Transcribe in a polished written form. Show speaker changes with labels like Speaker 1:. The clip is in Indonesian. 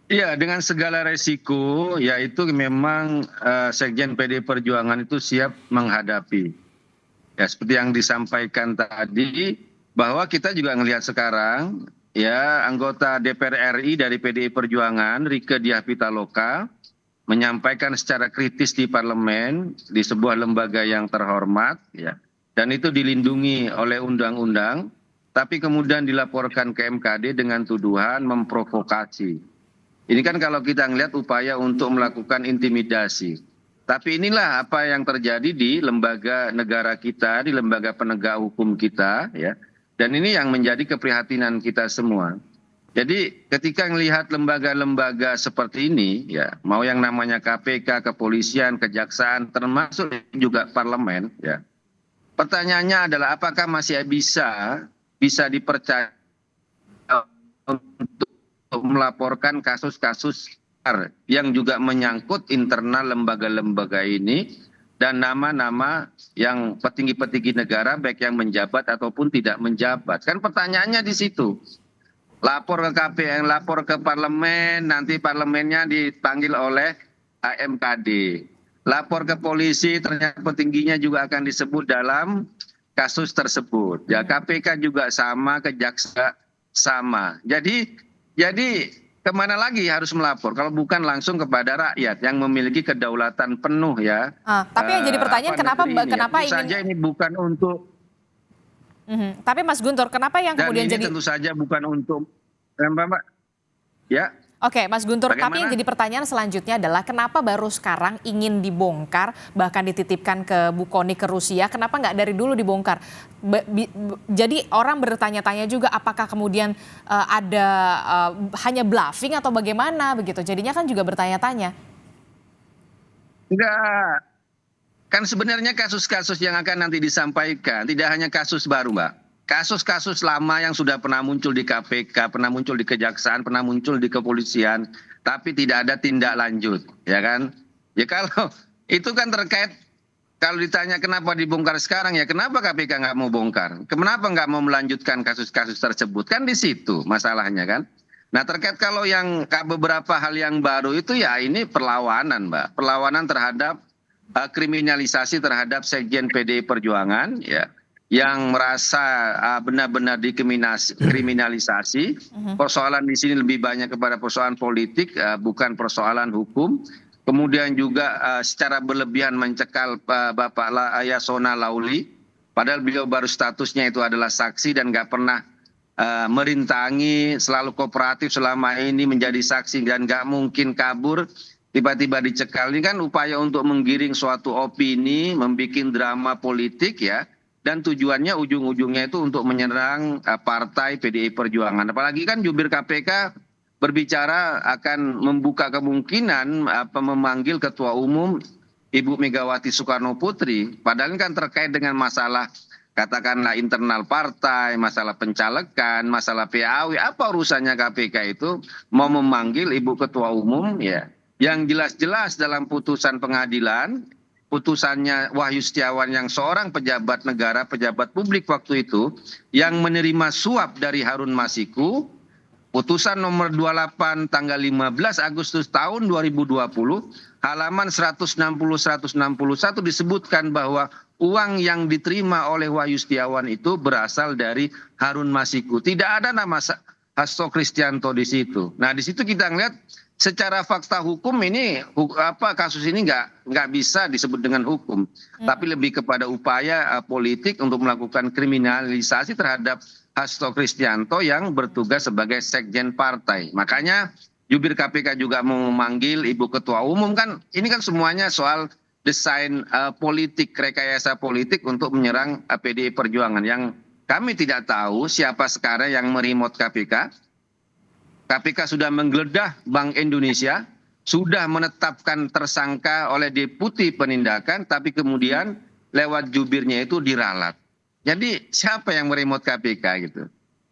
Speaker 1: Iya, dengan segala resiko, yaitu memang Sekjen PD Perjuangan itu siap menghadapi. Ya, seperti yang disampaikan tadi, bahwa kita juga ngelihat sekarang, ya anggota DPR RI dari PDI Perjuangan, Rieke Diah Pitaloka, menyampaikan secara kritis di parlemen, di sebuah lembaga yang terhormat, ya, dan itu dilindungi oleh undang-undang, tapi kemudian dilaporkan ke MKD dengan tuduhan memprovokasi. Ini kan kalau kita melihat upaya untuk melakukan intimidasi. Tapi inilah apa yang terjadi di lembaga negara kita, di lembaga penegak hukum kita, ya. Dan ini yang menjadi keprihatinan kita semua. Jadi ketika melihat lembaga-lembaga seperti ini, ya, mau yang namanya KPK, kepolisian, kejaksaan, termasuk juga parlemen, ya. Pertanyaannya adalah apakah masih bisa dipercaya untuk melaporkan kasus-kasus yang juga menyangkut internal lembaga-lembaga ini dan nama-nama yang petinggi-petinggi negara baik yang menjabat ataupun tidak menjabat. Kan pertanyaannya di situ. Lapor ke KPN, lapor ke parlemen, nanti parlemennya dipanggil oleh MKD. Lapor ke polisi, ternyata petingginya juga akan disebut dalam kasus tersebut. Ya, KPK juga sama, kejaksaan sama. Jadi kemana lagi harus melapor kalau bukan langsung kepada rakyat yang memiliki kedaulatan penuh, ya,
Speaker 2: Tapi yang jadi pertanyaan kenapa
Speaker 1: negeri ini, ya.
Speaker 2: kenapa
Speaker 1: Tentu saja ini bukan untuk
Speaker 2: Tapi Mas Guntur, kenapa yang
Speaker 1: dan
Speaker 2: kemudian
Speaker 1: ini
Speaker 2: jadi
Speaker 1: tentu saja bukan untuk Mbak. Ya,
Speaker 2: Oke, Mas Guntur, tapi yang
Speaker 1: bagaimana?
Speaker 2: jadi pertanyaan selanjutnya adalah kenapa baru sekarang ingin dibongkar, bahkan dititipkan ke Bu Kony ke Rusia, kenapa nggak dari dulu dibongkar? Jadi orang bertanya-tanya juga apakah kemudian ada hanya bluffing atau bagaimana begitu? Jadinya kan juga bertanya-tanya.
Speaker 1: Enggak. Kan sebenarnya kasus-kasus yang akan nanti disampaikan tidak hanya kasus baru, Mbak. Kasus-kasus lama yang sudah pernah muncul di KPK, pernah muncul di Kejaksaan, pernah muncul di kepolisian, tapi tidak ada tindak lanjut, ya kan? Ya kalau itu kan terkait, kalau ditanya kenapa dibongkar sekarang, ya kenapa KPK nggak mau bongkar? Kenapa nggak mau melanjutkan kasus-kasus tersebut? Kan di situ masalahnya kan. Nah, terkait kalau yang beberapa hal yang baru itu ya ini perlawanan, Mbak. Perlawanan terhadap kriminalisasi terhadap Sekjen PDI Perjuangan, ya, yang merasa benar-benar dikriminalisasi. Persoalan di sini lebih banyak kepada persoalan politik, bukan persoalan hukum. Kemudian juga secara berlebihan mencekal Bapak Yasona Lauli, padahal beliau baru statusnya itu adalah saksi dan nggak pernah merintangi, selalu kooperatif selama ini menjadi saksi dan nggak mungkin kabur. Tiba-tiba dicekal, ini kan upaya untuk menggiring suatu opini, membuat drama politik, ya, dan tujuannya ujung-ujungnya itu untuk menyerang partai PDI Perjuangan. Apalagi kan jubir KPK berbicara akan membuka kemungkinan memanggil Ketua Umum Ibu Megawati Soekarno Putri, padahal ini kan terkait dengan masalah katakanlah internal partai, masalah pencalekan, masalah PAW, apa urusannya KPK itu mau memanggil Ibu Ketua Umum, ya, yang jelas-jelas dalam putusan pengadilan, putusannya Wahyu Setiawan yang seorang pejabat negara, pejabat publik waktu itu, yang menerima suap dari Harun Masiku, putusan nomor 28 tanggal 15 Agustus tahun 2020, halaman 160-161 disebutkan bahwa uang yang diterima oleh Wahyu Setiawan itu berasal dari Harun Masiku. Tidak ada nama Hasto Kristianto di situ. Nah, di situ kita ngeliat secara fakta hukum ini kasus ini nggak bisa disebut dengan hukum, tapi lebih kepada upaya politik untuk melakukan kriminalisasi terhadap Hasto Kristianto yang bertugas sebagai sekjen partai. Makanya jubir KPK juga mau memanggil Ibu Ketua Umum, kan ini kan semuanya soal desain politik, rekayasa politik untuk menyerang PDI Perjuangan yang kami tidak tahu siapa sekarang yang meremote KPK. KPK sudah menggeledah Bank Indonesia, sudah menetapkan tersangka oleh Deputi Penindakan, tapi kemudian lewat jubirnya itu diralat. Jadi siapa yang meremote KPK gitu?